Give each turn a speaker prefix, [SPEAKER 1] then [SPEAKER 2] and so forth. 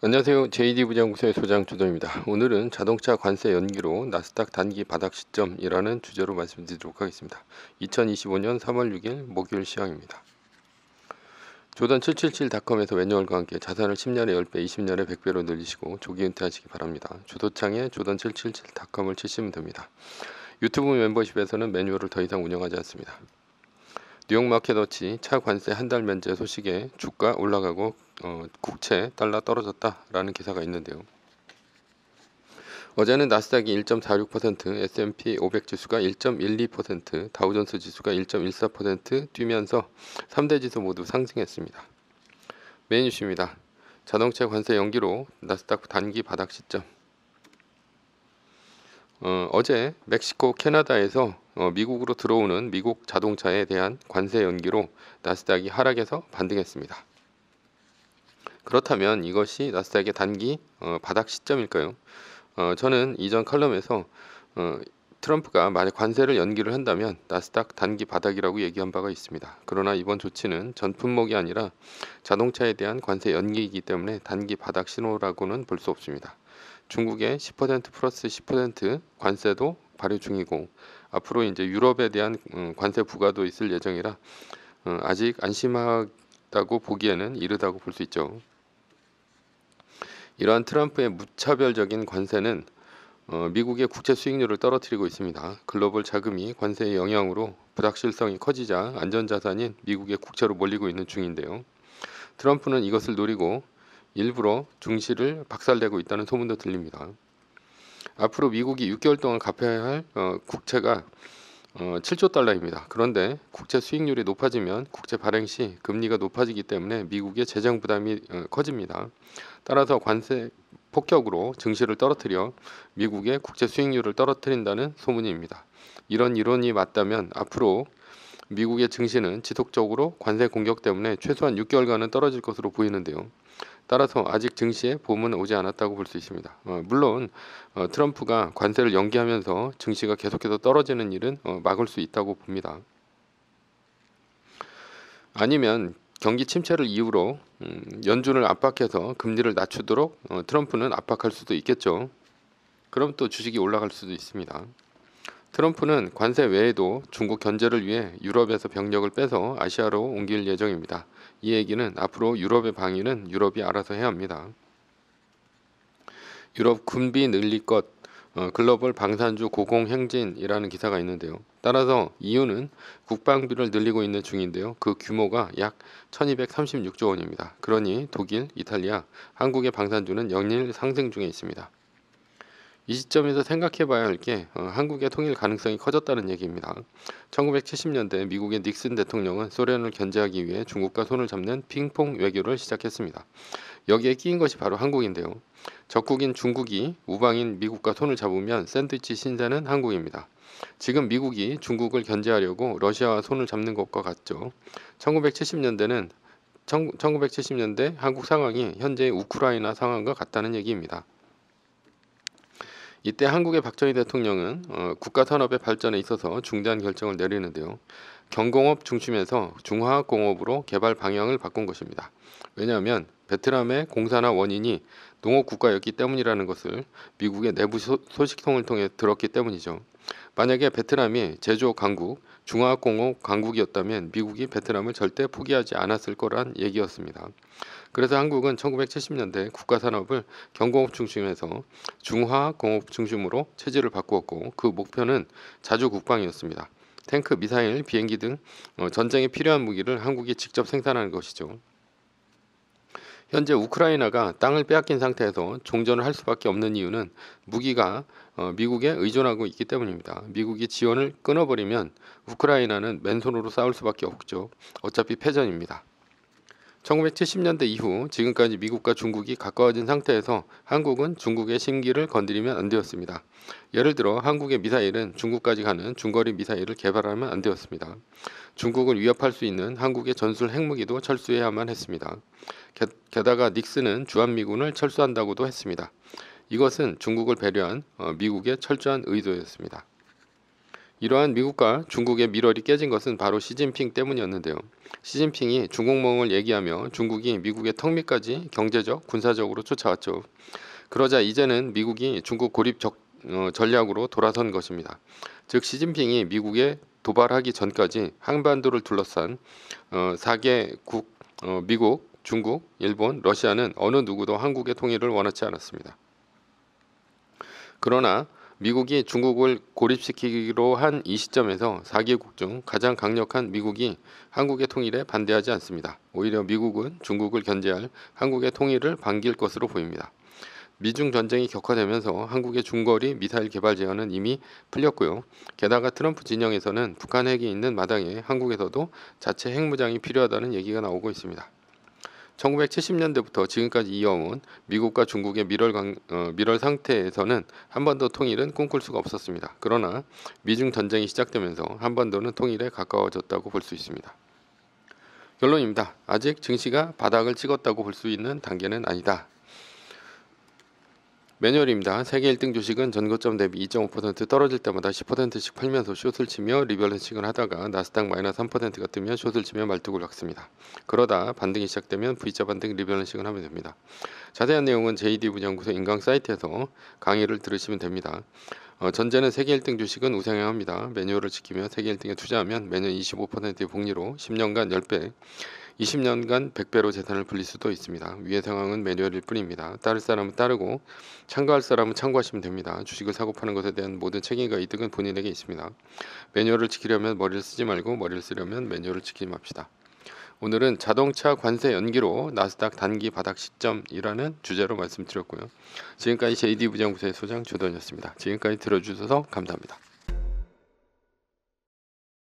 [SPEAKER 1] 안녕하세요. JD부장구소의 소장 주도입니다. 오늘은 자동차 관세 연기로 나스닥 단기 바닥 시점이라는 주제로 말씀드리도록 하겠습니다. 2025년 3월 6일 목요일 시황입니다. 조던 777닷컴에서 매뉴얼과 함께 자산을 10년에 10배, 20년에 100배로 늘리시고 조기 은퇴하시기 바랍니다. 주소창에 조던 777닷컴을 치시면 됩니다. 유튜브 멤버십에서는 매뉴얼을 더 이상 운영하지 않습니다. 뉴욕 마켓워치 차 관세 한 달 면제 소식에 주가 올라가고 국채 달러 떨어졌다라는 기사가 있는데요. 어제는 나스닥이 1.46%, S&P 500 지수가 1.12%, 다우존스 지수가 1.14% 뛰면서 3대 지수 모두 상승했습니다. 메인 이슈입니다. 자동차 관세 연기로 나스닥 단기 바닥 시점. 어제 멕시코, 캐나다에서 미국으로 들어오는 미국 자동차에 대한 관세 연기로 나스닥이 하락해서 반등했습니다. 그렇다면 이것이 나스닥의 단기 바닥 시점일까요? 저는 이전 칼럼에서 트럼프가 만약 관세를 연기를 한다면 나스닥 단기 바닥이라고 얘기한 바가 있습니다. 그러나 이번 조치는 전 품목이 아니라 자동차에 대한 관세 연기이기 때문에 단기 바닥 신호라고는 볼 수 없습니다. 중국의 10% 플러스 10% 관세도 발효 중이고 앞으로 이제 유럽에 대한 관세 부과도 있을 예정이라 아직 안심하다고 보기에는 이르다고 볼 수 있죠. 이러한 트럼프의 무차별적인 관세는 미국의 국채 수익률을 떨어뜨리고 있습니다. 글로벌 자금이 관세의 영향으로 불확실성이 커지자 안전자산인 미국의 국채로 몰리고 있는 중인데요. 트럼프는 이것을 노리고 일부러 증시를 박살내고 있다는 소문도 들립니다. 앞으로 미국이 6개월 동안 갚아야 할 국채가 7조 달러입니다. 그런데 국채 수익률이 높아지면 국채 발행 시 금리가 높아지기 때문에 미국의 재정 부담이 커집니다. 따라서 관세 폭격으로 증시를 떨어뜨려 미국의 국채 수익률을 떨어뜨린다는 소문입니다. 이런 이론이 맞다면 앞으로 미국의 증시는 지속적으로 관세 공격 때문에 최소한 6개월간은 떨어질 것으로 보이는데요. 따라서 아직 증시에 봄은 오지 않았다고 볼 수 있습니다. 물론 트럼프가 관세를 연기하면서 증시가 계속해서 떨어지는 일은 막을 수 있다고 봅니다. 아니면 경기 침체를 이유로 연준을 압박해서 금리를 낮추도록 트럼프는 압박할 수도 있겠죠. 그럼 또 주식이 올라갈 수도 있습니다. 트럼프는 관세 외에도 중국 견제를 위해 유럽에서 병력을 빼서 아시아로 옮길 예정입니다. 이 얘기는 앞으로 유럽의 방위는 유럽이 알아서 해야 합니다. 유럽 군비 늘릴 것, 글로벌 방산주 고공행진이라는 기사가 있는데요. 따라서 EU는 국방비를 늘리고 있는 중인데요. 그 규모가 약 1236조 원입니다. 그러니 독일, 이탈리아, 한국의 방산주는 연일 상승 중에 있습니다. 이 시점에서 생각해 봐야 할 게 한국의 통일 가능성이 커졌다는 얘기입니다. 1970년대 미국의 닉슨 대통령은 소련을 견제하기 위해 중국과 손을 잡는 핑퐁 외교를 시작했습니다. 여기에 끼인 것이 바로 한국인데요. 적국인 중국이 우방인 미국과 손을 잡으면 샌드위치 신세는 한국입니다. 지금 미국이 중국을 견제하려고 러시아와 손을 잡는 것과 같죠. 1970년대 한국 상황이 현재의 우크라이나 상황과 같다는 얘기입니다. 이때 한국의 박정희 대통령은 국가 산업의 발전에 있어서 중대한 결정을 내리는데요. 경공업 중심에서 중화학공업으로 개발 방향을 바꾼 것입니다. 왜냐하면 베트남의 공산화 원인이 농업 국가였기 때문이라는 것을 미국의 내부 소식통을 통해 들었기 때문이죠. 만약에 베트남이 제조업 강국, 중화학공업 강국이었다면 미국이 베트남을 절대 포기하지 않았을 거란 얘기였습니다. 그래서 한국은 1970년대 국가 산업을 경공업 중심에서 중화공업 중심으로 체질을 바꾸었고 그 목표는 자주 국방이었습니다. 탱크, 미사일, 비행기 등 전쟁에 필요한 무기를 한국이 직접 생산하는 것이죠. 현재 우크라이나가 땅을 빼앗긴 상태에서 종전을 할 수밖에 없는 이유는 무기가 미국에 의존하고 있기 때문입니다. 미국이 지원을 끊어버리면 우크라이나는 맨손으로 싸울 수밖에 없죠. 어차피 패전입니다. 1970년대 이후 지금까지 미국과 중국이 가까워진 상태에서 한국은 중국의 심기를 건드리면 안 되었습니다. 예를 들어 한국의 미사일은 중국까지 가는 중거리 미사일을 개발하면 안 되었습니다. 중국을 위협할 수 있는 한국의 전술 핵무기도 철수해야만 했습니다. 게다가 닉슨은 주한미군을 철수한다고도 했습니다. 이것은 중국을 배려한 미국의 철저한 의도였습니다. 이러한 미국과 중국의 밀월이 깨진 것은 바로 시진핑 때문이었는데요. 시진핑이 중국몽을 얘기하며 중국이 미국의 턱 밑까지 경제적, 군사적으로 쫓아왔죠. 그러자 이제는 미국이 중국 고립 전략으로 돌아선 것입니다. 즉 시진핑이 미국에 도발하기 전까지 한반도를 둘러싼 4개국 미국, 중국, 일본, 러시아는 어느 누구도 한국의 통일을 원하지 않았습니다. 그러나 미국이 중국을 고립시키기로 한 이 시점에서 4개국 중 가장 강력한 미국이 한국의 통일에 반대하지 않습니다. 오히려 미국은 중국을 견제할 한국의 통일을 반길 것으로 보입니다. 미중 전쟁이 격화되면서 한국의 중거리 미사일 개발 제한은 이미 풀렸고요. 게다가 트럼프 진영에서는 북한 핵이 있는 마당에 한국에서도 자체 핵무장이 필요하다는 얘기가 나오고 있습니다. 1970년대부터 지금까지 이어온 미국과 중국의 밀월 상태에서는 한반도 통일은 꿈꿀 수가 없었습니다. 그러나 미중 전쟁이 시작되면서 한반도는 통일에 가까워졌다고 볼 수 있습니다. 결론입니다. 아직 증시가 바닥을 찍었다고 볼 수 있는 단계는 아니다. 매뉴얼입니다. 세계 1등 주식은 전고점 대비 2.5% 떨어질 때마다 10%씩 팔면서 숏을 치며 리밸런싱을 하다가 나스닥 마이너스 3%가 뜨면 숏을 치며 말뚝을 박습니다. 그러다 반등이 시작되면 V자 반등 리밸런싱을 하면 됩니다. 자세한 내용은 JD 부장구소 인강 사이트에서 강의를 들으시면 됩니다. 전제는 세계 1등 주식은 우상향합니다. 매뉴얼을 지키며 세계 1등에 투자하면 매년 25%의 복리로 10년간 10배, 20년간 100배로 재산을 불릴 수도 있습니다. 위의 상황은 매뉴얼일 뿐입니다. 따를 사람은 따르고 참고할 사람은 참고하시면 됩니다. 주식을 사고 파는 것에 대한 모든 책임과 이득은 본인에게 있습니다. 매뉴얼을 지키려면 머리를 쓰지 말고 머리를 쓰려면 매뉴얼을 지키지 맙시다. 오늘은 자동차 관세 연기로 나스닥 단기 바닥 시점이라는 주제로 말씀드렸고요. 지금까지 JD 부장구소의 소장 조던이었습니다. 지금까지 들어주셔서 감사합니다.